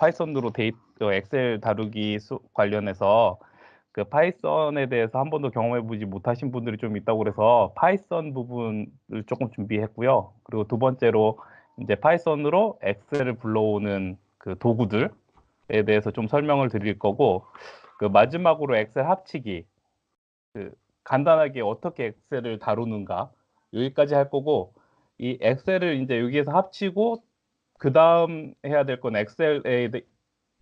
파이썬으로 엑셀 다루기 관련해서 그 파이썬에 대해서 한 번도 경험해 보지 못하신 분들이 좀 있다고 그래서 파이썬 부분을 조금 준비했고요. 그리고 두 번째로 이제 파이썬으로 엑셀을 불러오는 그 도구들에 대해서 좀 설명을 드릴 거고, 그 마지막으로 엑셀 합치기, 그 간단하게 어떻게 엑셀을 다루는가 여기까지 할 거고, 이 엑셀을 이제 여기에서 합치고 그 다음 해야 될 건 엑셀에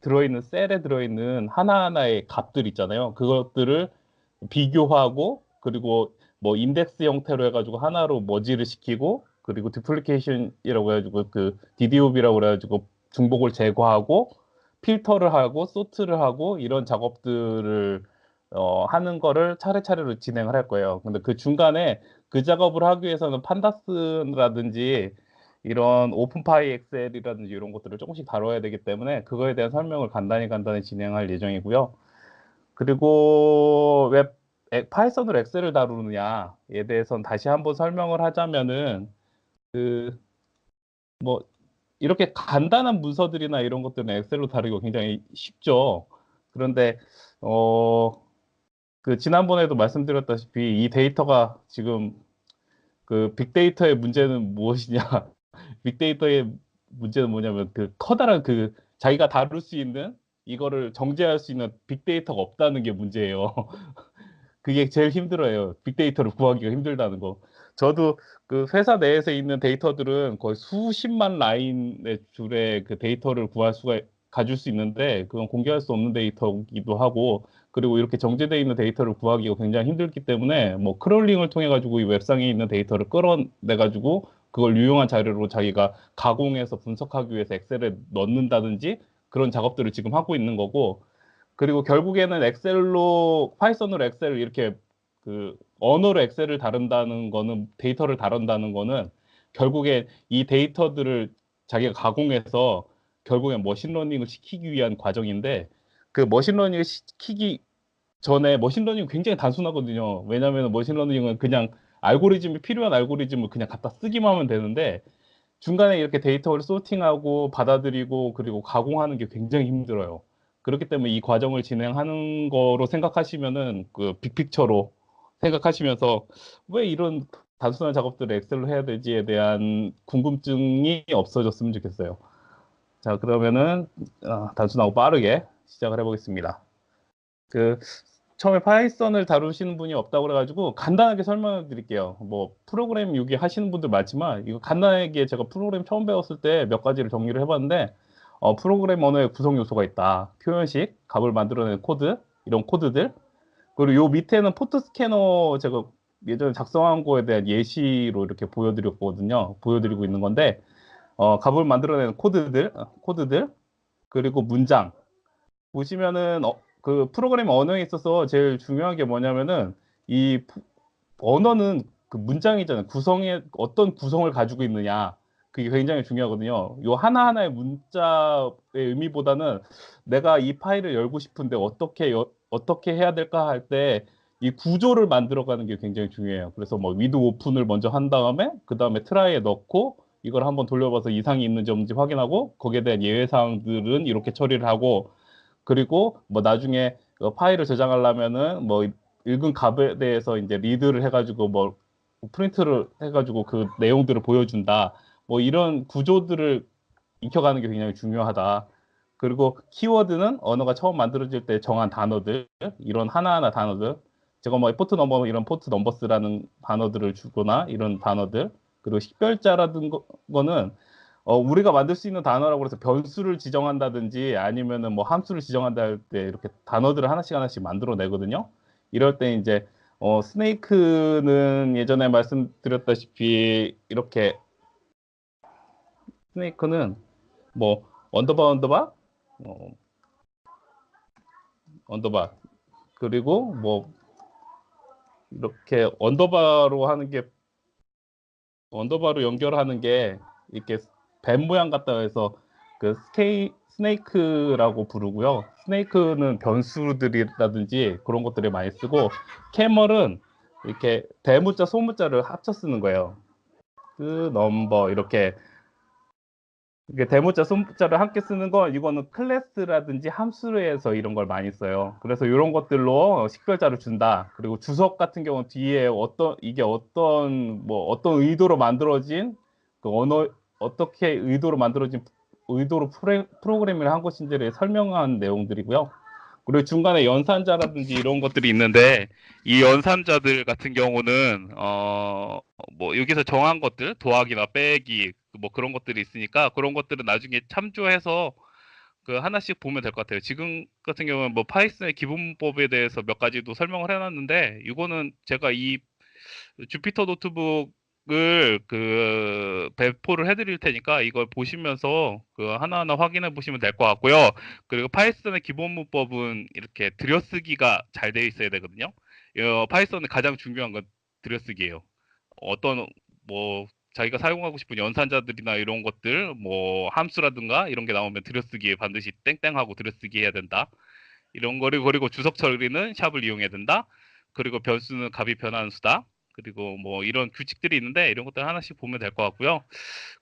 들어있는 셀에 들어있는 하나하나의 값들 있잖아요. 그것들을 비교하고, 그리고 뭐 인덱스 형태로 해가지고 하나로 머지를 시키고, 그리고 디플리케이션이라고 해가지고 그 DDOB라고 그래가지고 중복을 제거하고 필터를 하고 소트를 하고 이런 작업들을 하는 거를 차례차례로 진행을 할 거예요. 근데 그 중간에 그 작업을 하기 위해서는 판다스라든지 이런 오픈파이 엑셀이라든지 이런 것들을 조금씩 다뤄야 되기 때문에 그거에 대한 설명을 간단히 진행할 예정이고요. 그리고 왜 파이썬으로 엑셀을 다루느냐에 대해서는 다시 한번 설명을 하자면은, 그 뭐 이렇게 간단한 문서들이나 이런 것들은 엑셀로 다루기가 굉장히 쉽죠. 그런데 그 지난번에도 말씀드렸다시피 이 데이터가 지금 그 빅데이터의 문제는 무엇이냐? 빅데이터의 문제는 뭐냐면 그 커다란 그 자기가 다룰 수 있는 이거를 정제할 수 있는 빅데이터가 없다는 게 문제예요. 그게 제일 힘들어요. 빅데이터를 구하기가 힘들다는 거. 저도 그 회사 내에서 있는 데이터들은 거의 수십만 라인의 줄의 그 데이터를 가질 수 있는데 그건 공개할 수 없는 데이터이기도 하고, 그리고 이렇게 정제되어 있는 데이터를 구하기가 굉장히 힘들기 때문에 뭐 크롤링을 통해 가지고 이 웹상에 있는 데이터를 끌어내 가지고 그걸 유용한 자료로 자기가 가공해서 분석하기 위해서 엑셀에 넣는다든지 그런 작업들을 지금 하고 있는 거고, 그리고 결국에는 파이썬으로 엑셀을 이렇게 그 언어로 엑셀을 다룬다는 거는, 데이터를 다룬다는 거는 결국에 이 데이터들을 자기가 가공해서 결국에 머신러닝을 시키기 위한 과정인데, 그 머신러닝을 시키기 전에 머신러닝은 굉장히 단순하거든요. 왜냐하면 머신러닝은 그냥 필요한 알고리즘을 그냥 갖다 쓰기만 하면 되는데, 중간에 이렇게 데이터를 소팅하고 받아들이고 그리고 가공하는 게 굉장히 힘들어요. 그렇기 때문에 이 과정을 진행하는 거로 생각하시면은 그 빅픽처로 생각하시면서 왜 이런 단순한 작업들을 엑셀로 해야 되지에 대한 궁금증이 없어졌으면 좋겠어요. 자, 그러면은 단순하고 빠르게 시작을 해보겠습니다. 그 처음에 파이썬을 다루시는 분이 없다고 그래가지고 간단하게 설명을 드릴게요. 뭐 프로그램 유기 하시는 분들 많지만 이거 간단하게 제가 프로그램 처음 배웠을 때 몇 가지를 정리를 해봤는데, 프로그램 언어의 구성 요소가 있다. 표현식, 값을 만들어내는 코드, 이런 코드들. 그리고 요 밑에는 포트 스캐너 제가 예전에 작성한 거에 대한 예시로 이렇게 보여드리고 있는 건데, 값을 만들어내는 코드들, 그리고 문장. 보시면은 그 프로그램 언어에 있어서 제일 중요한 게 뭐냐면은 이 언어는 그 문장이잖아요. 어떤 구성을 가지고 있느냐. 그게 굉장히 중요하거든요. 요 하나하나의 문자의 의미보다는 내가 이 파일을 열고 싶은데 어떻게 해야 될까 할 때 이 구조를 만들어가는 게 굉장히 중요해요. 그래서 뭐 위드 오픈을 먼저 한 다음에 그 다음에 트라이에 넣고 이걸 한번 돌려봐서 이상이 있는지 없는지 확인하고 거기에 대한 예외사항들은 이렇게 처리를 하고, 그리고 뭐 나중에 파일을 저장하려면은 뭐 읽은 값에 대해서 이제 리드를 해가지고 뭐 프린트를 해가지고 그 내용들을 보여준다. 뭐 이런 구조들을 익혀가는 게 굉장히 중요하다. 그리고 키워드는 언어가 처음 만들어질 때 정한 단어들, 이런 하나하나 단어들. 제가 뭐 포트 넘버 이런 포트 넘버스라는 단어들을 주거나 이런 단어들. 그리고 식별자라든 거는 우리가 만들 수 있는 단어라고 해서 변수를 지정한다든지 아니면은 뭐 함수를 지정한다 할 때 이렇게 단어들을 하나씩 만들어 내거든요. 이럴 때 이제 스네이크는 예전에 말씀드렸다시피 이렇게 스네이크는 뭐 언더바 어, 언더바 그리고 뭐 이렇게 언더바로 연결하는 게 이렇게 뱀 모양 같다 해서 그 스네이크라고 부르고요. 스네이크는 변수들이라든지 그런 것들을 많이 쓰고, 캐멀은 이렇게 대문자 소문자를 합쳐 쓰는 거예요. 그 넘버 이렇게 이게 대문자, 소문자를 함께 쓰는 건 이거는 클래스라든지 함수에서 이런 걸 많이 써요. 그래서 이런 것들로 식별자를 준다. 그리고 주석 같은 경우는 뒤에 이게 어떤 의도로 만들어진 그 언어, 어떻게 의도로 만들어진 의도로 프로그래밍을 한 것인지를 설명한 내용들이고요. 그리고 중간에 연산자라든지 이런 것들이 있는데 이 연산자들 같은 경우는 뭐 여기서 정한 것들 더하기나 빼기 뭐 그런 것들이 있으니까 그런 것들은 나중에 참조해서 그 하나씩 보면 될 것 같아요. 지금 같은 경우는 뭐 파이썬의 기본법에 대해서 몇 가지도 설명을 해놨는데 이거는 제가 이 주피터 노트북을 그 배포를 해드릴 테니까 이걸 보시면서 그 하나하나 확인해 보시면 될 것 같고요. 그리고 파이썬의 기본 문법은 이렇게 들여쓰기가 잘 되어 있어야 되거든요. 파이썬의 가장 중요한 건 들여쓰기예요. 어떤 뭐 자기가 사용하고 싶은 연산자들이나 이런 것들 뭐 함수라든가 이런 게 나오면 들여쓰기에 반드시 땡땡하고 들여쓰기 해야 된다. 이런 거를 그리고 주석 처리는 샵을 이용해야 된다. 그리고 변수는 값이 변하는 수다. 그리고 뭐 이런 규칙들이 있는데 이런 것들 하나씩 보면 될 것 같고요.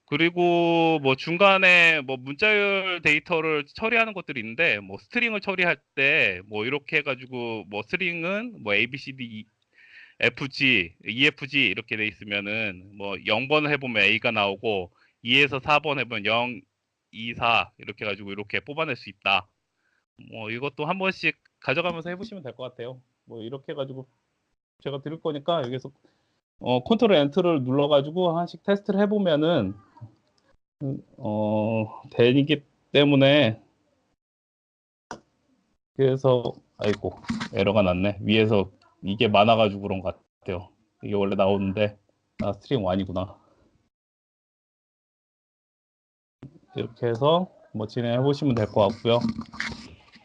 그리고 뭐 중간에 뭐 문자열 데이터를 처리하는 것들이 있는데 뭐 스트링을 처리할 때 뭐 이렇게 해가지고 뭐 스트링은 뭐 A, B, C, D, FG, EFG 이렇게 돼 있으면은 뭐 0번을 해보면 A가 나오고 2에서 4번 해보면 0, 2, 4 이렇게 해가지고 이렇게 뽑아낼 수 있다. 뭐 이것도 한 번씩 가져가면서 해보시면 될 것 같아요. 뭐 이렇게 해가지고 제가 드릴 거니까 여기서 컨트롤 엔터를 눌러가지고 하나씩 테스트를 해보면은 되기 때문에 그래서 아이고 에러가 났네. 위에서 이게 많아가지고 그런 것 같아요. 이게 원래 나오는데 스트링 1이구나. 이렇게 해서 뭐 진행해 보시면 될 것 같고요.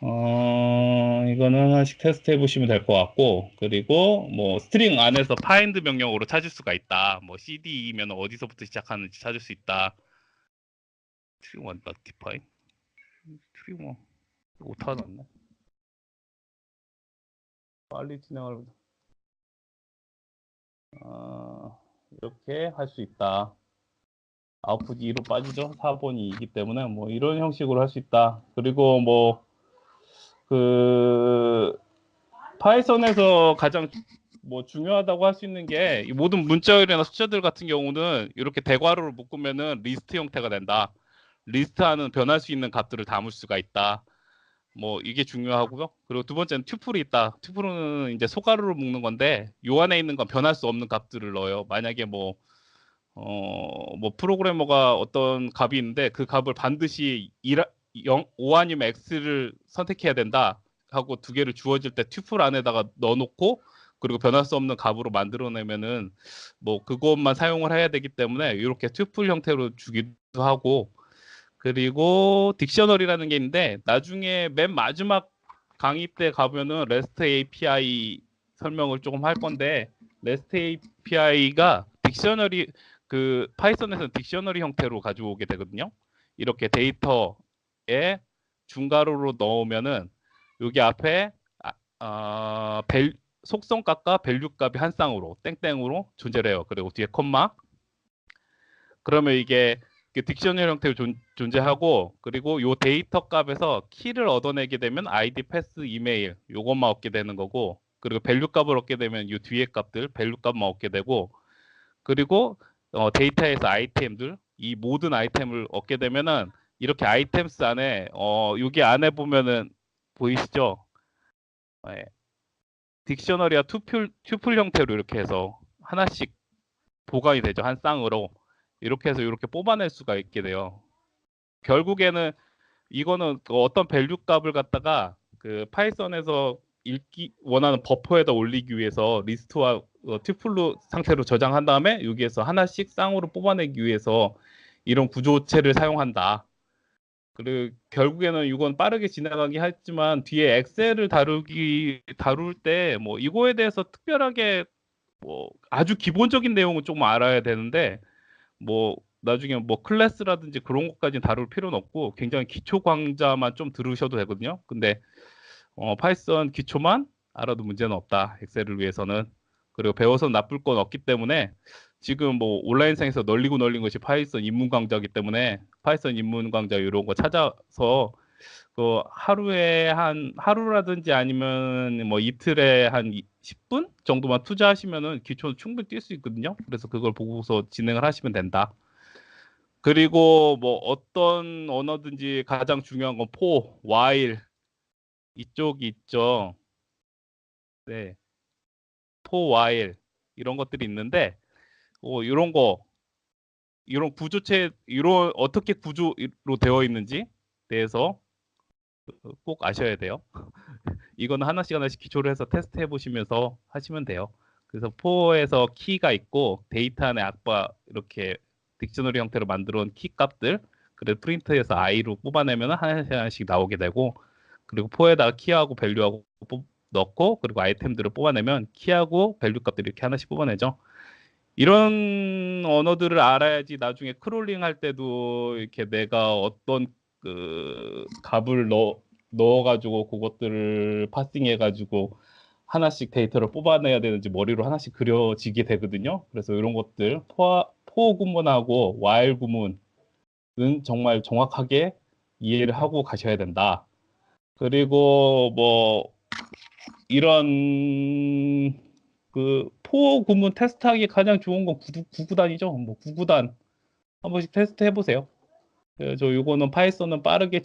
이거는 하나씩 테스트 해보시면 될 것 같고, 그리고 뭐 스트링 안에서 find 명령어로 찾을 수가 있다. 뭐 cd면 어디서부터 시작하는지 찾을 수 있다. string 1 not define. string 1 오타 났네. 빨리 진행을 이렇게 할 수 있다. 아웃풋 2로 빠지죠. 4번이 2이기 때문에 뭐 이런 형식으로 할 수 있다. 그리고 뭐 그 파이썬에서 가장 뭐 중요하다고 할 수 있는 게 이 모든 문자열이나 숫자들 같은 경우는 이렇게 대괄호를 묶으면은 리스트 형태가 된다. 리스트하는 변할 수 있는 값들을 담을 수가 있다. 뭐 이게 중요하고요. 그리고 두 번째는 튜플이 있다. 튜플은 이제 소괄호를 묶는 건데 요 안에 있는 건 변할 수 없는 값들을 넣어요. 만약에 뭐 프로그래머가 어떤 값이 있는데 그 값을 반드시 5 아니면 X를 선택해야 된다 하고 두 개를 주어질 때 튜플 안에다가 넣어놓고 그리고 변할 수 없는 값으로 만들어내면은 뭐 그것만 사용을 해야 되기 때문에 이렇게 튜플 형태로 주기도 하고 그리고 딕셔너리라는 게 있는데 나중에 맨 마지막 강의 때 가면은 REST API 설명을 조금 할 건데 REST API가 딕셔너리 그 파이썬에서는 딕셔너리 형태로 가져오게 되거든요. 이렇게 데이터에 중괄호로 넣으면은 여기 앞에 속성값과 밸류 값이 한 쌍으로 땡땡으로 존재를 해요. 그리고 뒤에 콤마 그러면 이게 딕셔너리 형태로 존재하고 그리고 요 데이터 값에서 키를 얻어내게 되면 아이디, 패스, 이메일 요것만 얻게 되는 거고 그리고 밸류 값을 얻게 되면 요 뒤에 값들 밸류 값만 얻게 되고 그리고 데이터에서 아이템들 이 모든 아이템을 얻게 되면은 이렇게 아이템스 안에 여기 안에 보면은 보이시죠? 네. 딕셔너리와 튜플 형태로 이렇게 해서 하나씩 보관이 되죠. 한 쌍으로 이렇게 해서 이렇게 뽑아낼 수가 있게 돼요. 결국에는 이거는 그 어떤 밸류 값을 갖다가 그 파이썬에서 읽기 원하는 버퍼에다 올리기 위해서 리스트와 튜플로 상태로 저장한 다음에 여기에서 하나씩 쌍으로 뽑아내기 위해서 이런 구조체를 사용한다. 그리고 결국에는 이건 빠르게 지나가긴 했지만 뒤에 엑셀을 다룰 때 뭐 이거에 대해서 특별하게 뭐 아주 기본적인 내용은 좀 알아야 되는데 뭐 나중에 뭐 클래스라든지 그런 것까지는 다룰 필요는 없고 굉장히 기초 강좌만 좀 들으셔도 되거든요. 근데 파이썬 기초만 알아도 문제는 없다. 엑셀을 위해서는. 그리고 배워서 나쁠 건 없기 때문에 지금 뭐 온라인상에서 널리고 널린 것이 파이썬 입문 강좌이기 때문에 파이썬 입문 강좌 이런 거 찾아서 그 하루라든지 아니면 뭐 이틀에 한 10분 정도만 투자하시면은 기초 충분히 뛸 수 있거든요. 그래서 그걸 보고서 진행을 하시면 된다. 그리고 뭐 어떤 언어든지 가장 중요한 건 for, while 이쪽이 있죠. 네, for, while 이런 것들이 있는데 이런 거 이런 구조체 이런 어떻게 구조로 되어 있는지 대해서 꼭 아셔야 돼요. 이거는 하나씩 하나씩 기초를 해서 테스트 해보시면서 하시면 돼요. 그래서 포에서 키가 있고 데이터 안에 아까 이렇게 딕셔너리 형태로 만들어 놓은 키 값들 그래서 프린트해서 i로 뽑아내면 하나씩 하나씩 나오게 되고 그리고 포에다가 키하고 밸류하고 넣고 그리고 아이템들을 뽑아내면 키하고 밸류 값들 이렇게 하나씩 뽑아내죠. 이런 언어들을 알아야지 나중에 크롤링 할 때도 이렇게 내가 어떤 그 값을 넣어가지고 그것들을 파싱해가지고 하나씩 데이터를 뽑아내야 되는지 머리로 하나씩 그려지게 되거든요. 그래서 이런 것들 for 구문하고 while 구문은 정말 정확하게 이해를 하고 가셔야 된다. 그리고 뭐 이런 그 포 구문 테스트하기 가장 좋은 건 구구단이죠. 뭐 구구단 한 번씩 테스트 해보세요. 저 요거는 파이썬은 빠르게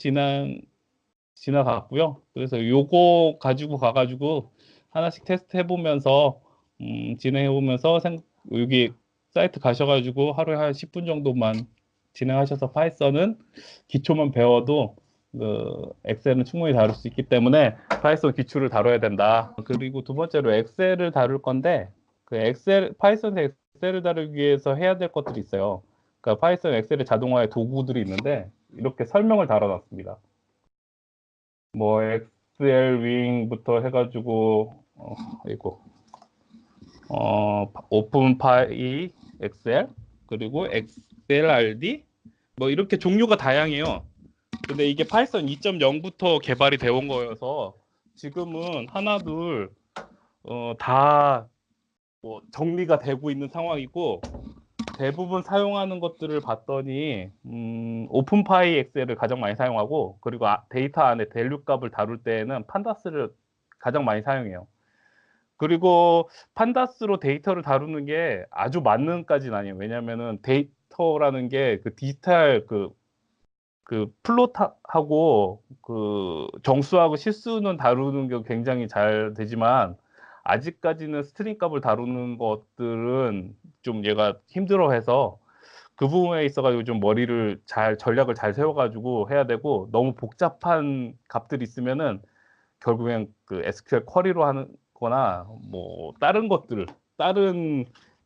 지나갔고요. 그래서 요거 가지고 가가지고 하나씩 테스트 해보면서 진행해보면서 여기 사이트 가셔가지고 하루에 한 10분 정도만 진행하셔서 파이썬은 기초만 배워도 그 엑셀은 충분히 다룰 수 있기 때문에 파이썬 기초를 다뤄야 된다. 그리고 두 번째로 엑셀을 다룰 건데 그 파이썬 엑셀을 다루기 위해서 해야 될 것들이 있어요. 그러니까 파이썬 엑셀의 자동화의 도구들이 있는데 이렇게 설명을 달아놨습니다. 뭐 엑셀 윙부터 해가지고 이거 오픈파이 엑셀 그리고 엑셀RD 뭐 이렇게 종류가 다양해요. 근데 이게 파이썬 2.0부터 개발이 되어 온 거여서 지금은 하나둘 다 뭐 정리가 되고 있는 상황이고 대부분 사용하는 것들을 봤더니 오픈파이 엑셀을 가장 많이 사용하고 그리고 데이터 안에 밸류 값을 다룰 때에는 판다스를 가장 많이 사용해요. 그리고 판다스로 데이터를 다루는 게 아주 만능까지는 아니에요. 왜냐면은 데이터라는 게 그 디지털 그 플롯하고 그 정수하고 실수는 다루는 게 굉장히 잘 되지만 아직까지는 스트링 값을 다루는 것들은 좀 얘가 힘들어해서 그 부분에 있어가지고 좀 머리를 전략을 잘 세워가지고 해야 되고 너무 복잡한 값들이 있으면은 결국엔 그 SQL 쿼리로 하는 거나 뭐 다른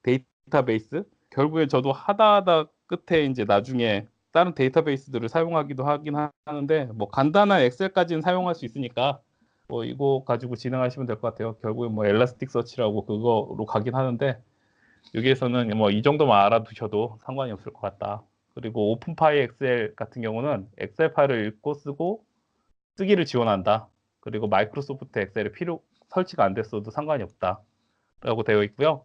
데이터베이스 결국에 저도 하다 끝에 이제 나중에 다른 데이터베이스들을 사용하기도 하긴 하는데 뭐 간단한 엑셀까지는 사용할 수 있으니까 뭐 이거 가지고 진행하시면 될 것 같아요. 결국엔 뭐 엘라스틱 서치라고 그거로 가긴 하는데 여기에서는 뭐 이 정도만 알아두셔도 상관이 없을 것 같다. 그리고 오픈파이 엑셀 같은 경우는 엑셀 파일을 읽고 쓰기를 지원한다. 그리고 마이크로소프트 엑셀이 설치가 안 됐어도 상관이 없다. 라고 되어 있고요.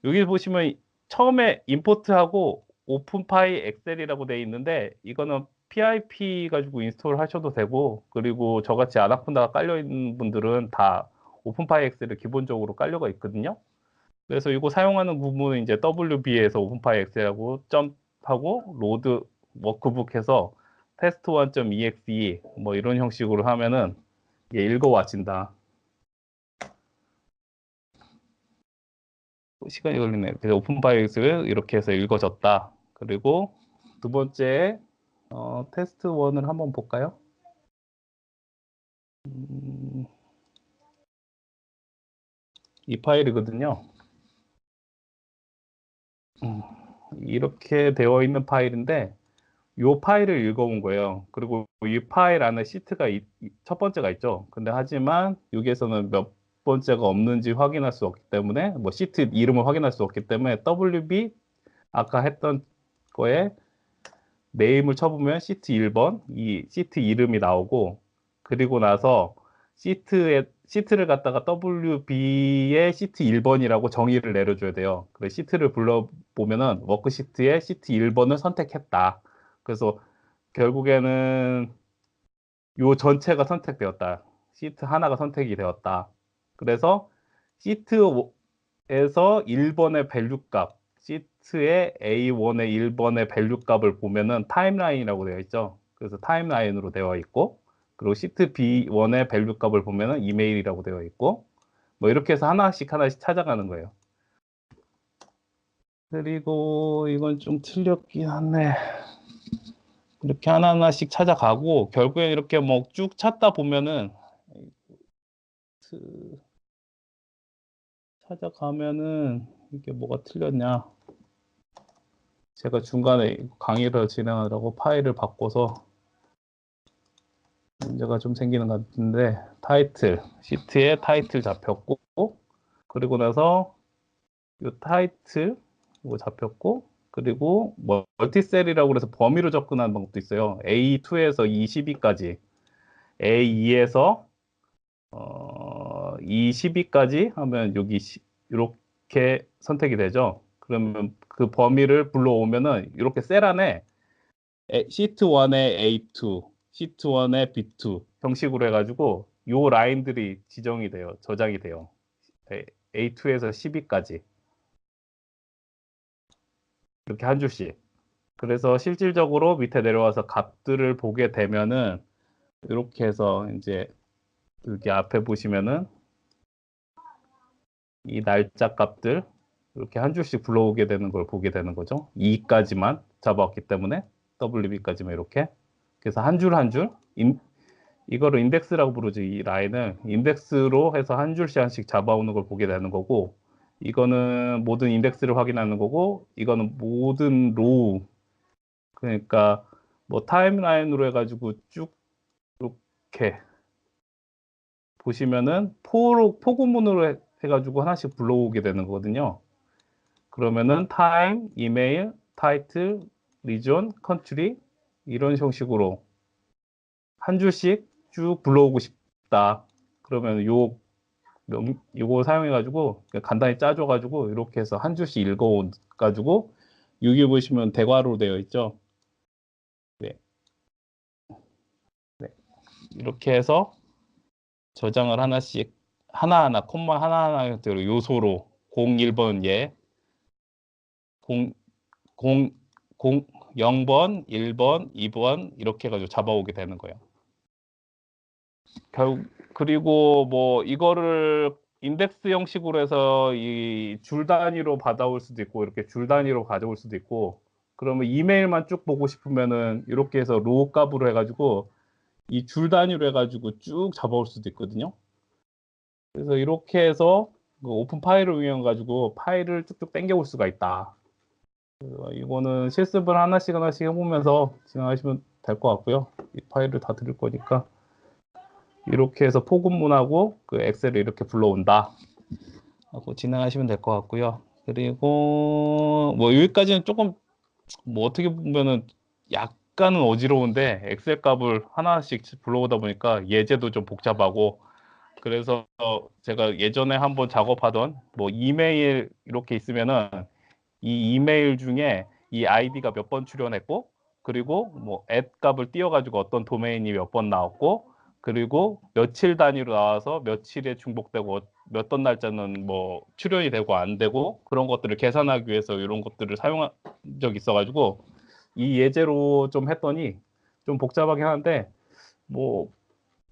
여기 보시면 처음에 임포트하고 오픈파이 엑셀이라고 되어 있는데 이거는 PIP 가지고 인스톨 하셔도 되고 그리고 저같이 아나콘다가 깔려 있는 분들은 다 오픈파이 엑셀이 기본적으로 깔려가 있거든요. 그래서 이거 사용하는 부분은 이제 WB에서 오픈파이 엑셀하고 점하고 로드 워크북 해서 test1.exe 뭐 이런 형식으로 하면은 이게 읽어 와진다. 시간이 걸리네요. 그래서 오픈파이 엑셀을 이렇게 해서 읽어졌다. 그리고 두 번째 테스트 1을 한번 볼까요? 이 파일이거든요. 이렇게 되어 있는 파일인데 이 파일을 읽어본 거예요. 그리고 이 파일 안에 시트가 첫 번째가 있죠. 근데 하지만 여기에서는 몇 번째가 없는지 확인할 수 없기 때문에 뭐 시트 이름을 확인할 수 없기 때문에 WB 아까 했던 거에 네임을 쳐보면 시트 1번 이 시트 이름이 나오고 그리고 나서 시트에 시트를 갖다가 WB의 시트 1번이라고 정의를 내려줘야 돼요. 그래서 시트를 불러보면은 워크시트의 시트 1번을 선택했다. 그래서 결국에는 요 전체가 선택되었다. 시트 하나가 선택이 되었다. 그래서 시트에서 1번의 밸류 값, 시트의 A1의 1번의 밸류 값을 보면은 타임라인이라고 되어 있죠. 그래서 타임라인으로 되어 있고, 그리고 시트 B1의 밸류 값을 보면은 이메일이라고 되어 있고, 뭐 이렇게 해서 하나씩 하나씩 찾아가는 거예요. 그리고 이건 좀 틀렸긴 한데, 이렇게 하나하나씩 찾아가고, 결국에 이렇게 뭐 쭉 찾다 보면은, 찾아가면은 이게 뭐가 틀렸냐. 제가 중간에 강의를 진행하느라고 파일을 바꿔서 문제가 좀 생기는 것 같은데, 타이틀, 시트에 타이틀 잡혔고, 그리고 나서 이 타이틀 이거 잡혔고, 그리고 뭐 멀티셀이라고 그래서 범위로 접근하는 방법도 있어요. A2에서 E12까지, A2에서 E12까지 하면 여기 이렇게 선택이 되죠. 그러면 그 범위를 불러오면은 이렇게 셀 안에 시트 1의 A2, 시트 1의 B2 형식으로 해가지고 요 라인들이 지정이 돼요. 저장이 돼요. A2에서 12까지 이렇게 한 줄씩. 그래서 실질적으로 밑에 내려와서 값들을 보게 되면은 이렇게 해서 이제 여기 앞에 보시면은 이 날짜 값들 이렇게 한 줄씩 불러오게 되는 걸 보게 되는 거죠. 2까지만 잡아왔기 때문에 WB까지만 이렇게. 그래서 한 줄 한 줄, 이거를 인덱스라고 부르죠. 이 라인을 인덱스로 해서 한 줄씩 한씩 잡아오는 걸 보게 되는 거고, 이거는 모든 인덱스를 확인하는 거고, 이거는 모든 로우, 그러니까 뭐 타임라인으로 해가지고 쭉 이렇게 보시면은 포구문으로 해가지고 하나씩 불러오게 되는 거거든요. 그러면은 타임, 이메일, 타이틀, 리전, 컨트리 이런 형식으로 한 줄씩 쭉 불러오고 싶다. 그러면 요거 사용해가지고 간단히 짜줘가지고 이렇게 해서 한 줄씩 읽어가지고 여기 보시면 대괄호로 되어 있죠. 네, 네. 이렇게 해서 저장을 하나씩 하나하나 콤마 하나하나 요소로 01번 예, 0, 0, 0, 0번, 1번, 2번 이렇게 해가지고 잡아오게 되는 거예요. 그리고 뭐 이거를 인덱스 형식으로 해서 이 줄 단위로 받아올 수도 있고 이렇게 줄 단위로 가져올 수도 있고, 그러면 이메일만 쭉 보고 싶으면은 이렇게 해서 로우 값으로 해가지고 이 줄 단위로 해가지고 쭉 잡아올 수도 있거든요. 그래서 이렇게 해서 그 오픈 파일을 이용해 가지고 파일을 쭉쭉 당겨올 수가 있다. 그래서 이거는 실습을 하나씩 하나씩 해보면서 진행하시면 될 것 같고요. 이 파일을 다 드릴 거니까 이렇게 해서 포군문하고 그 엑셀을 이렇게 불러온다 하고 진행하시면 될 것 같고요. 그리고 뭐 여기까지는 조금 뭐 어떻게 보면은 약간은 어지러운데, 엑셀 값을 하나씩 불러오다 보니까 예제도 좀 복잡하고, 그래서 제가 예전에 한번 작업하던 뭐 이메일 이렇게 있으면은 이 이메일 중에 이 아이디가 몇 번 출연했고, 그리고 뭐 앳 값을 띄워가지고 어떤 도메인이 몇 번 나왔고, 그리고 며칠 단위로 나와서 며칠에 중복되고 몇 던 날짜는 뭐 출연이 되고 안 되고, 그런 것들을 계산하기 위해서 이런 것들을 사용한 적이 있어가지고 이 예제로 좀 했더니 좀 복잡하긴 한데, 뭐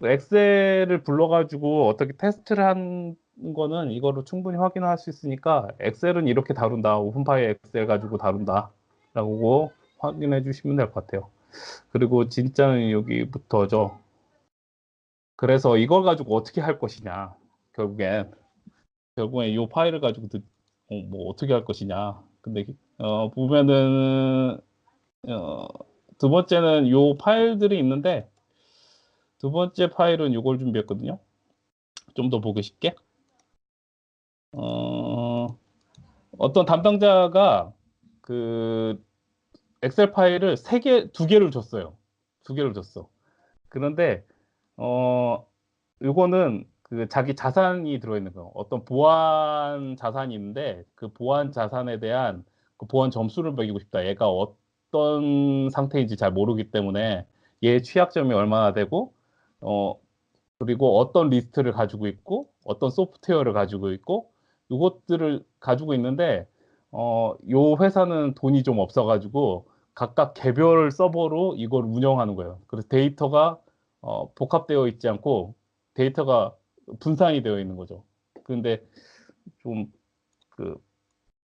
엑셀을 불러가지고 어떻게 테스트를 한 거는 이거로 충분히 확인할 수 있으니까 엑셀은 이렇게 다룬다, 오픈파이 엑셀 가지고 다룬다 라고 확인해 주시면 될 것 같아요. 그리고 진짜는 여기부터죠. 그래서 이걸 가지고 어떻게 할 것이냐, 결국엔 이 파일을 가지고 뭐 어떻게 할 것이냐. 근데 보면은 어, 두 번째는 요 파일들이 있는데, 두 번째 파일은 요걸 준비했거든요. 좀 더 보기 쉽게. 어, 어떤 담당자가 그 엑셀 파일을 두 개를 줬어요. 두 개를 줬어. 그런데 요거는 그 자기 자산이 들어있는 거, 어떤 보안 자산이 있는데 그 보안 자산에 대한 그 보안 점수를 매기고 싶다. 얘가 어떤 상태인지 잘 모르기 때문에 얘 취약점이 얼마나 되고, 어, 그리고 어떤 리스트를 가지고 있고, 어떤 소프트웨어를 가지고 있고, 이것들을 가지고 있는데, 요 회사는 돈이 좀 없어가지고 각각 개별 서버로 이걸 운영하는 거예요. 그래서 데이터가 복합되어 있지 않고 데이터가 분산이 되어 있는 거죠. 근데 좀, 그,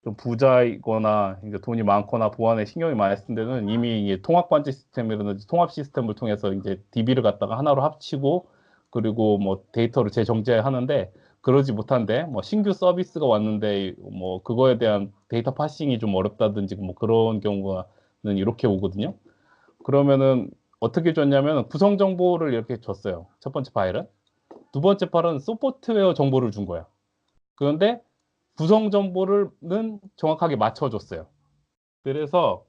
좀 부자이거나 이제 돈이 많거나 보안에 신경이 많이 쓴 데는 이미 이제 통합 관제 시스템이라든지 통합 시스템을 통해서 이제 DB를 갖다가 하나로 합치고 그리고 뭐 데이터를 재정제하는데 그러지 못한데 뭐 신규 서비스가 왔는데 뭐 그거에 대한 데이터 파싱이 좀 어렵다든지 뭐 그런 경우는 이렇게 오거든요. 그러면은 어떻게 줬냐면 구성 정보를 이렇게 줬어요. 첫 번째 파일은. 두 번째 파일은 소프트웨어 정보를 준 거야. 그런데 구성 정보를는 정확하게 맞춰줬어요. 그래서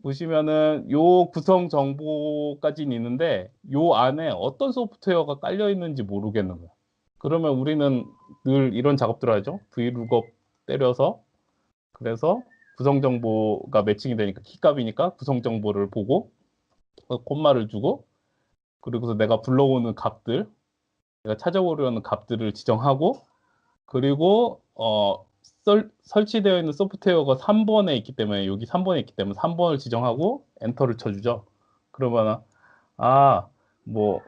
보시면은 요 구성 정보까지는 있는데 요 안에 어떤 소프트웨어가 깔려 있는지 모르겠는 거예요. 그러면 우리는 늘 이런 작업들을 하죠. vlookup 때려서 그래서 구성 정보가 매칭이 되니까 키값이니까 구성 정보를 보고 콤마를 주고 그리고서 내가 불러오는 값들 내가 찾아보려는 값들을 지정하고 그리고 설치되어 있는 소프트웨어가 3번에 있기 때문에 여기 3번에 있기 때문에 3번을 지정하고 엔터를 쳐주죠. 그러면 아, 뭐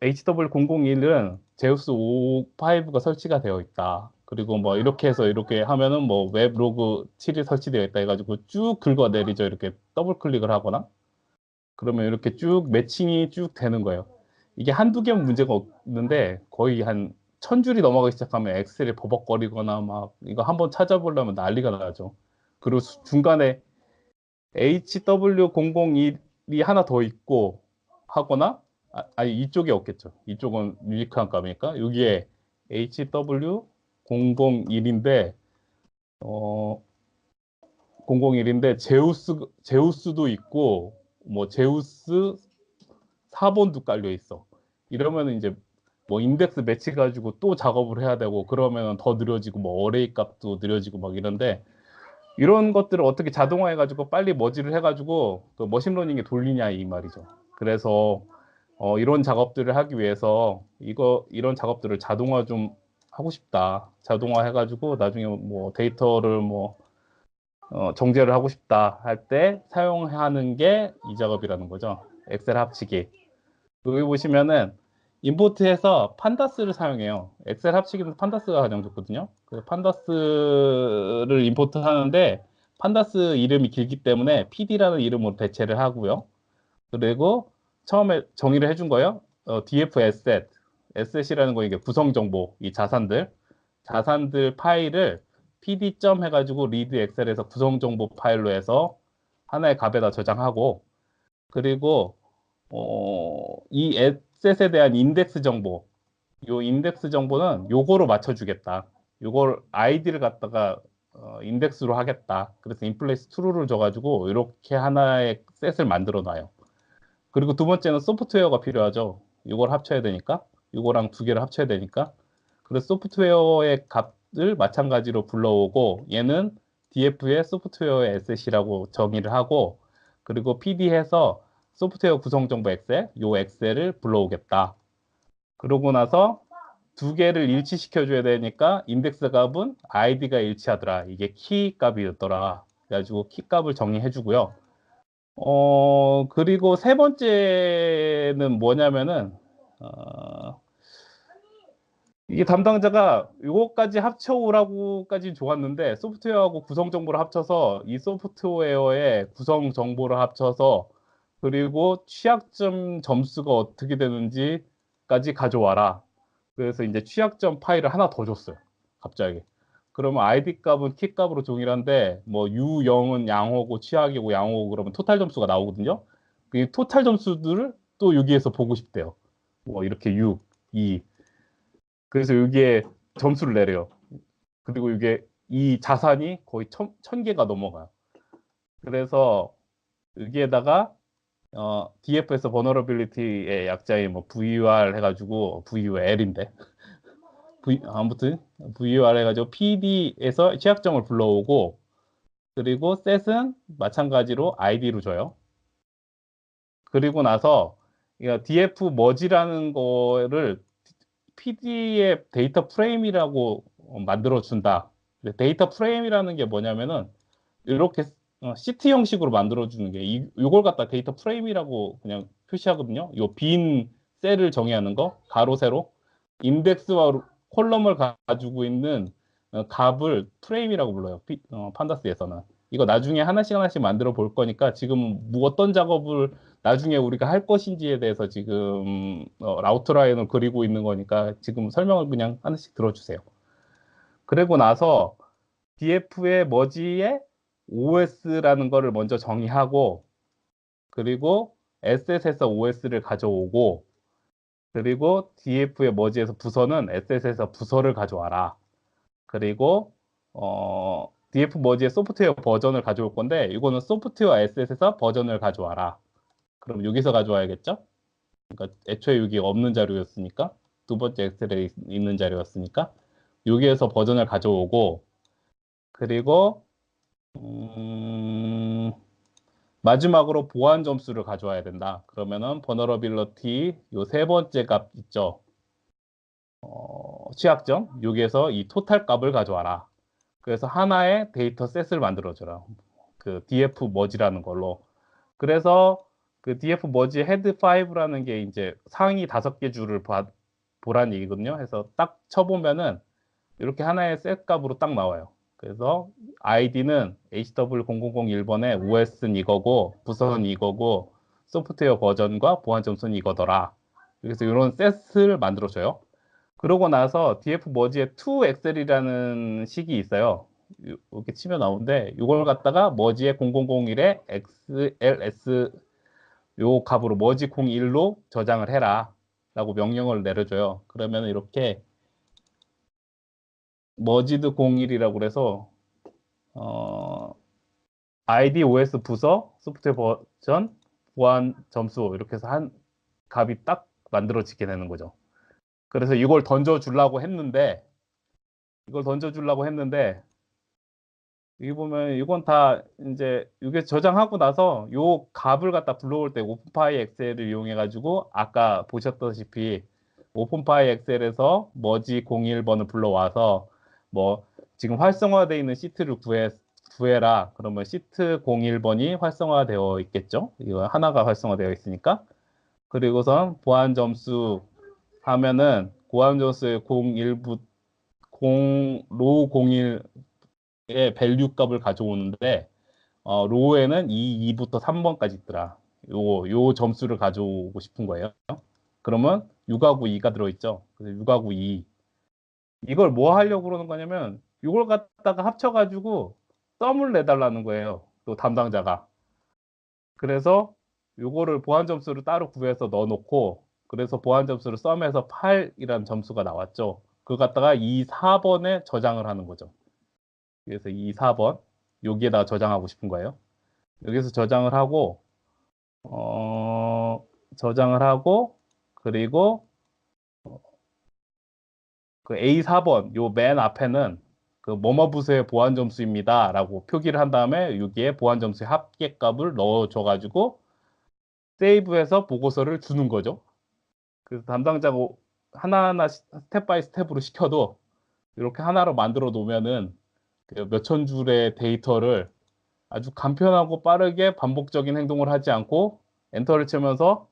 HW001은 제우스 5.5가 설치가 되어 있다. 그리고 뭐 이렇게 해서 이렇게 하면은 뭐 웹로그 7이 설치되어 있다 해가지고 쭉 긁어내리죠. 이렇게 더블 클릭을 하거나 그러면 이렇게 쭉 매칭이 쭉 되는 거예요. 이게 한두 개면 문제가 없는데 거의 한 1000줄이 넘어가기 시작하면 엑셀이 버벅거리거나 막 이거 한번 찾아보려면 난리가 나죠. 그리고 중간에 HW001이 하나 더 있고 하거나 아니 이쪽에 없겠죠. 이쪽은 유니크한 값이니까 여기에 HW001인데 001인데 제우스도 있고 뭐 제우스 4번도 깔려 있어. 이러면 이제 뭐 인덱스 매치 가지고 또 작업을 해야 되고 그러면 더 느려지고 뭐 어레이 값도 느려지고 막 이런데 이런 것들을 어떻게 자동화해 가지고 빨리 머지를 해 가지고 그 머신러닝에 돌리냐 이 말이죠. 그래서 이런 작업들을 하기 위해서 이런 작업들을 자동화 좀 하고 싶다. 자동화 해 가지고 나중에 뭐 데이터를 뭐 정제를 하고 싶다 할 때 사용하는 게 이 작업이라는 거죠. 엑셀 합치기. 여기 보시면은 임포트해서 판다스를 사용해요. 엑셀 합치기는 판다스가 가장 좋거든요. 그래서 판다스를 임포트 하는데 판다스 이름이 길기 때문에 PD라는 이름으로 대체를 하고요. 그리고 처음에 정의를 해준 거예요. df asset, asset이라는 거 이게 구성 정보, 이 자산들 파일을 pd. 해가지고 read 엑셀에서 구성 정보 파일로 해서 하나의 값에다 저장하고 그리고 이 에셋에 대한 인덱스 정보, 요 인덱스 정보는 요거로 맞춰주겠다. 요걸 아이디를 갖다가 인덱스로 하겠다. 그래서 인플레이스 true를 줘가지고 이렇게 하나의 셋을 만들어 놔요. 그리고 두 번째는 소프트웨어가 필요하죠. 이걸 합쳐야 되니까, 이거랑 두 개를 합쳐야 되니까. 그래서 소프트웨어의 값을 마찬가지로 불러오고, 얘는 df의 소프트웨어의 에셋이라고 정의를 하고, 그리고 pd해서 소프트웨어 구성 정보 엑셀, 요 엑셀을 불러오겠다. 그러고 나서 두 개를 일치시켜 줘야 되니까 인덱스 값은 id가 일치하더라. 이게 키 값이었더라. 그래가지고 키 값을 정의해 주고요. 그리고 세 번째는 뭐냐면은, 어, 이게 담당자가 이거까지 합쳐오라고까지 좋았는데, 소프트웨어하고 구성 정보를 합쳐서, 이 소프트웨어의 구성 정보를 합쳐서, 그리고 취약점 점수가 어떻게 되는지까지 가져와라. 그래서 이제 취약점 파일을 하나 더 줬어요. 갑자기. 그러면 ID 값은 키 값으로 동일한데 뭐 U0은 양호고 취약이고 양호고 그러면 토탈 점수가 나오거든요. 그 토탈 점수들을 또 여기에서 보고 싶대요. 뭐 이렇게 6, 2. 그래서 여기에 점수를 내려요. 그리고 이게 이 자산이 거의 천 개가 넘어가요. 그래서 여기에다가 DF에서 vulnerability의 약자인 뭐 VUR 해가지고 VUL인데 아무튼 var 해가지고 pd에서 취약점을 불러오고 그리고 set은 마찬가지로 id로 줘요. 그리고 나서 이거 df 머지라는 거를 PD의 데이터 프레임이라고 만들어 준다. 데이터 프레임이라는 게 뭐냐면은 이렇게 CT 형식으로 만들어 주는 게 이걸 갖다 데이터 프레임이라고 그냥 표시하거든요. 요 빈 셀을 정의하는 거 가로 세로 인덱스와 콜럼을 가지고 있는 값을 프레임이라고 불러요. 판다스에서는 이거 나중에 하나씩 하나씩 만들어 볼 거니까 지금 어떤 작업을 나중에 우리가 할 것인지에 대해서 지금 라우트 라인을 그리고 있는 거니까 지금 설명을 그냥 하나씩 들어주세요. 그리고 나서 DF의 머지에 OS라는 거를 먼저 정의하고 그리고 SS에서 OS를 가져오고 그리고 DF의 머지에서 부서는 SS에서 부서를 가져와라. 그리고 DF 머지의 소프트웨어 버전을 가져올 건데 이거는 소프트웨어 SS에서 버전을 가져와라. 그럼 여기서 가져와야겠죠? 그러니까 애초에 여기 없는 자료였으니까 두 번째 엑셀에 있는 자료였으니까 여기에서 버전을 가져오고 그리고 마지막으로 보안 점수를 가져와야 된다. 그러면은 vulnerability 요 세 번째 값 있죠. 취약점 여기에서 이 토탈 값을 가져와라. 그래서 하나의 데이터 셋을 만들어줘라. 그 df 머지라는 걸로. 그래서 그 df 머지 헤드 5라는 게 이제 상위 5개 줄을 보란 얘기거든요. 해서 딱 쳐보면은 이렇게 하나의 셋 값으로 딱 나와요. 그래서 아이디는 HW0001번에 OS는 이거고 부서는 이거고 소프트웨어 버전과 보안 점수는 이거더라. 그래서 이런 셋을 만들어줘요. 그러고 나서 df 머지에 to excel이라는 식이 있어요. 이렇게 치면 나오는데 이걸 갖다가 머지에 0001에 xls 요 값으로 머지 01로 저장을 해라 라고 명령을 내려줘요. 그러면 이렇게 머지드 01이라고 그래서 ID OS 부서 소프트웨어 버전 보안 점수 이렇게 해서 한 값이 딱 만들어지게 되는 거죠. 그래서 이걸 던져주려고 했는데 여기 보면 이건 다 이제 이게 저장하고 나서 요 값을 갖다 불러올 때 오픈파이 엑셀을 이용해 가지고 아까 보셨다시피 오픈파이 엑셀에서 머지 01번을 불러와서 뭐 지금 활성화되어 있는 시트를 구해라. 그러면 시트 01번이 활성화되어 있겠죠. 이거 하나가 활성화되어 있으니까. 그리고선 보안 점수 하면은 보안 점수의 01부 0 로우 01의 밸류 값을 가져오는데 로우에는 2부터 3번까지 있더라. 요 점수를 가져오고 싶은 거예요. 그러면 6하고 2가 들어있죠. 그래서 6하고 2 이걸 뭐 하려고 그러는 거냐면 이걸 갖다가 합쳐가지고 썸을 내달라는 거예요. 또 담당자가. 그래서 요거를 보안 점수를 따로 구해서 넣어놓고 그래서 보안 점수를 썸해서 8이라는 점수가 나왔죠. 그걸 갖다가 이 4번에 저장을 하는 거죠. 그래서 이 4번 여기에다 저장하고 싶은 거예요. 여기서 저장을 하고 그리고 그 A4번 요 맨 앞에는 그 뭐뭐 부서의 보안 점수입니다 라고 표기를 한 다음에 여기에 보안 점수의 합계값을 넣어줘 가지고 세이브해서 보고서를 주는 거죠. 그래서 담당자가 하나하나 스텝 바이 스텝으로 시켜도 이렇게 하나로 만들어 놓으면은 그 몇천 줄의 데이터를 아주 간편하고 빠르게 반복적인 행동을 하지 않고 엔터를 치면서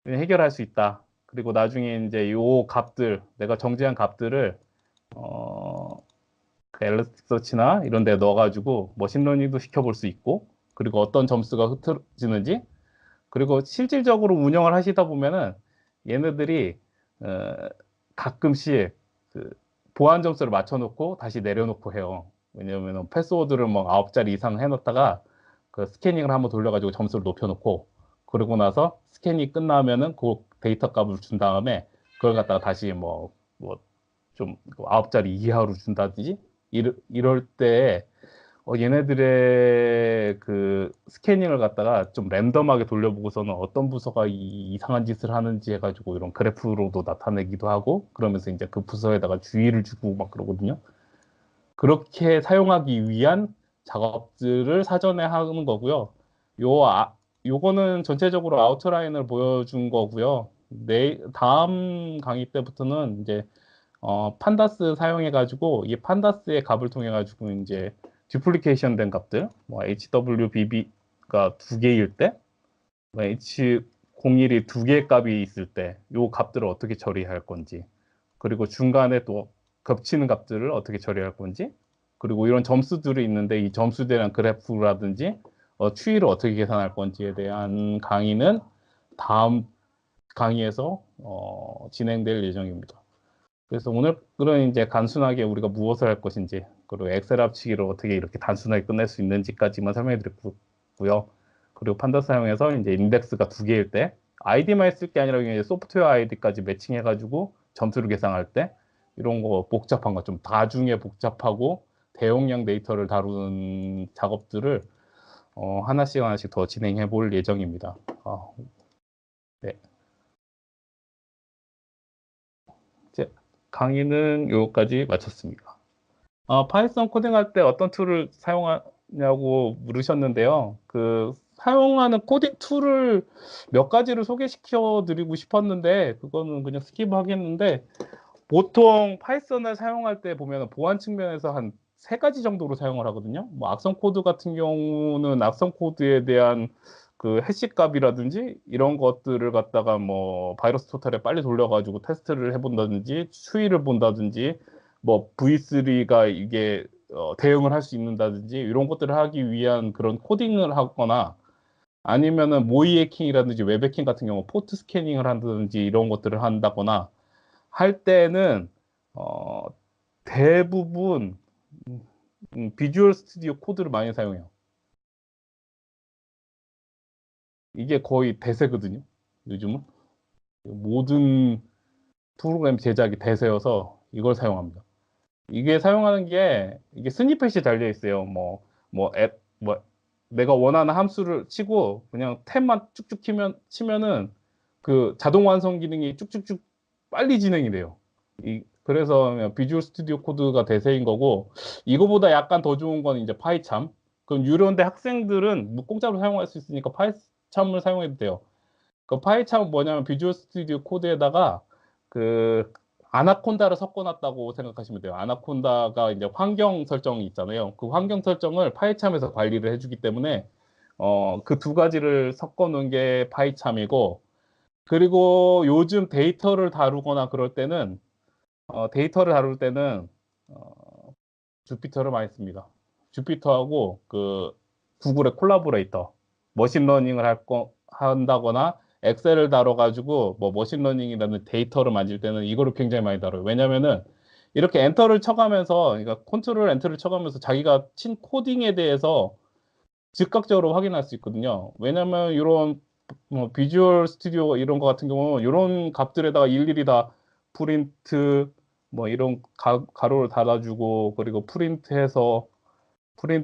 해결할 수 있다. 그리고 나중에 이제 요 값들, 내가 정지한 값들을 그 엘리스서치나 이런 데 넣어가지고 머신러닝도 시켜볼 수 있고, 그리고 어떤 점수가 흩어지는지, 그리고 실질적으로 운영을 하시다 보면은 얘네들이 어, 가끔씩 그 보안 점수를 맞춰놓고 다시 내려놓고 해요. 왜냐면 패스워드를 뭐 9자리 이상 해놓다가 그 스캐닝을 한번 돌려가지고 점수를 높여놓고 그러고 나서 스캐닝이 끝나면은 그 데이터 값을 준 다음에 그걸 갖다가 다시 좀 9자리 이하로 준다든지 이럴 때 얘네들의 그 스캐닝을 갖다가 좀 랜덤하게 돌려보고서는 어떤 부서가 이상한 짓을 하는지 해가지고 이런 그래프로도 나타내기도 하고, 그러면서 이제 그 부서에다가 주의를 주고 막 그러거든요. 그렇게 사용하기 위한 작업들을 사전에 하는 거고요. 요거는 전체적으로 아웃라인을 보여준 거고요. 다음 강의 때부터는 이제 판다스 사용해가지고 이 판다스의 값을 통해가지고 이제 듀플리케이션 된 값들, 뭐 HWBB가 두 개일 때, 뭐 H01이 두 개의 값이 있을 때, 요 값들을 어떻게 처리할 건지, 그리고 중간에 또 겹치는 값들을 어떻게 처리할 건지, 그리고 이런 점수들이 있는데 이 점수에 대한 그래프라든지 추이를 어떻게 계산할 건지에 대한 강의는 다음 강의에서 진행될 예정입니다. 그래서 오늘은 이제 단순하게 우리가 무엇을 할 것인지, 그리고 엑셀 합치기를 어떻게 이렇게 단순하게 끝낼 수 있는지까지만 설명해 드렸고요. 그리고 판다 사용해서 이제 인덱스가 두 개일 때, 아이디만 했을 게 아니라 이제 소프트웨어 아이디까지 매칭해가지고 점수를 계산할 때, 이런 거 복잡한 거, 좀 다중에 복잡하고 대용량 데이터를 다루는 작업들을 하나씩 하나씩 더 진행해 볼 예정입니다. 네. 이제 강의는 여기까지 마쳤습니다. 파이썬 코딩할 때 어떤 툴을 사용하냐고 물으셨는데요. 그 사용하는 코딩 툴을 몇 가지를 소개시켜 드리고 싶었는데 그거는 그냥 스킵 하겠는데, 보통 파이썬을 사용할 때 보면 보안 측면에서 한 세 가지 정도로 사용을 하거든요. 뭐 악성 코드 같은 경우는 악성 코드에 대한 그 해시 값이라든지 이런 것들을 갖다가 뭐 바이러스 토탈에 빨리 돌려가지고 테스트를 해본다든지 추이를 본다든지, 뭐 V3가 이게 대응을 할 수 있는다든지 이런 것들을 하기 위한 그런 코딩을 하거나, 아니면은 모의 해킹이라든지 웹 해킹 같은 경우 포트 스캐닝을 한다든지 이런 것들을 한다거나 할 때는 어, 대부분 비주얼 스튜디오 코드를 많이 사용해요. 이게 거의 대세거든요. 요즘은 모든 프로그램 제작이 대세여서 이걸 사용합니다. 이게 사용하는 게 이게 스니펫이 달려 있어요. 뭐 내가 원하는 함수를 치고 그냥 탭만 쭉쭉 치면은 그 자동 완성 기능이 쭉쭉쭉 빨리 진행이 돼요. 그래서 비주얼 스튜디오 코드가 대세인 거고, 이거보다 약간 더 좋은 건 이제 파이참. 그럼 유료인데 학생들은 공짜로 사용할 수 있으니까 파이참을 사용해도 돼요. 그 파이참은 뭐냐면 비주얼 스튜디오 코드에다가 그 아나콘다를 섞어놨다고 생각하시면 돼요. 아나콘다가 이제 환경 설정이 있잖아요. 그 환경 설정을 파이참에서 관리를 해주기 때문에 그 두 가지를 섞어 놓은 게 파이참이고, 그리고 요즘 데이터를 다루거나 그럴 때는 데이터를 다룰 때는 주피터를 많이 씁니다. 주피터하고 그 구글의 콜라보레이터, 머신러닝을 한다거나 엑셀을 다뤄가지고 뭐 머신러닝이라는 데이터를 만질 때는 이거를 굉장히 많이 다뤄요. 왜냐면은 이렇게 엔터를 쳐가면서, 그러니까 컨트롤 엔터를 쳐가면서 자기가 친 코딩에 대해서 즉각적으로 확인할 수 있거든요. 왜냐면 이런 비주얼 스튜디오 이런 거 같은 경우는 이런 값들에다가 일일이 다 프린트 뭐 이런 가로를 달아주고, 그리고 프린트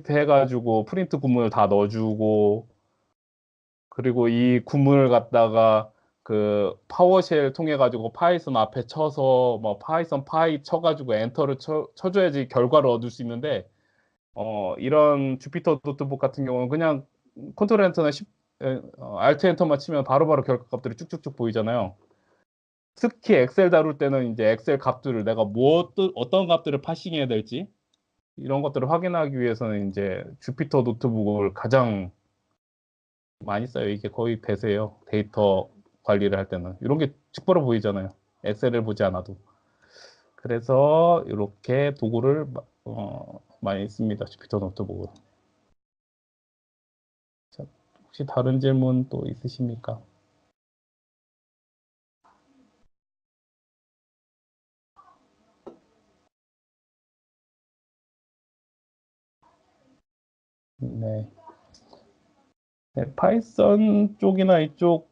해가지고 프린트 구문을 다 넣어주고, 그리고 이 구문을 갖다가 그 파워쉘 통해 가지고 파이썬 앞에 쳐서 뭐 파이썬 파이 쳐가지고 엔터를 쳐줘야지 결과를 얻을 수 있는데, 이런 주피터 노트북 같은 경우는 그냥 컨트롤 엔터나 알트 엔터만 치면 바로바로 결과 값들이 쭉쭉쭉 보이잖아요. 특히 엑셀 다룰 때는 이제 엑셀 값들을 내가 어떤 값들을 파싱해야 될지 이런 것들을 확인하기 위해서는 이제 주피터 노트북을 가장 많이 써요. 이게 거의 대세예요. 데이터 관리를 할 때는 이런 게 직보로 보이잖아요. 엑셀을 보지 않아도. 그래서 이렇게 도구를 많이 씁니다. 주피터 노트북을. 자, 혹시 다른 질문 또 있으십니까? 네. 네, 파이썬 쪽이나 이쪽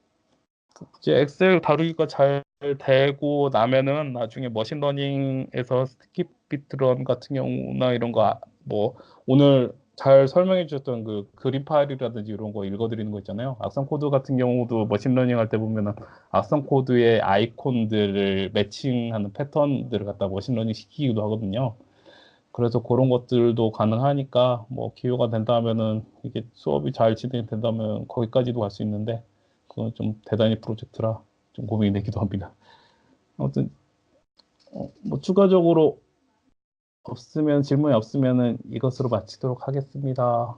이제 엑셀 다루기가 잘 되고 나면은 나중에 머신러닝에서 스킵비트런 같은 경우나 이런 거 뭐 오늘 잘 설명해 주셨던 그 그림 파일이라든지 이런 거 읽어드리는 거 있잖아요. 악성 코드 같은 경우도 머신러닝 할 때 보면은 악성 코드의 아이콘들을 매칭하는 패턴들을 갖다 머신러닝 시키기도 하거든요. 그래서 그런 것들도 가능하니까 뭐 기회가 된다면은 이게 수업이 잘 진행된다면 거기까지도 갈 수 있는데 그건 좀 대단히 프로젝트라 좀 고민이 되기도 합니다. 아무튼 뭐 추가적으로 없으면 질문이 없으면은 이것으로 마치도록 하겠습니다.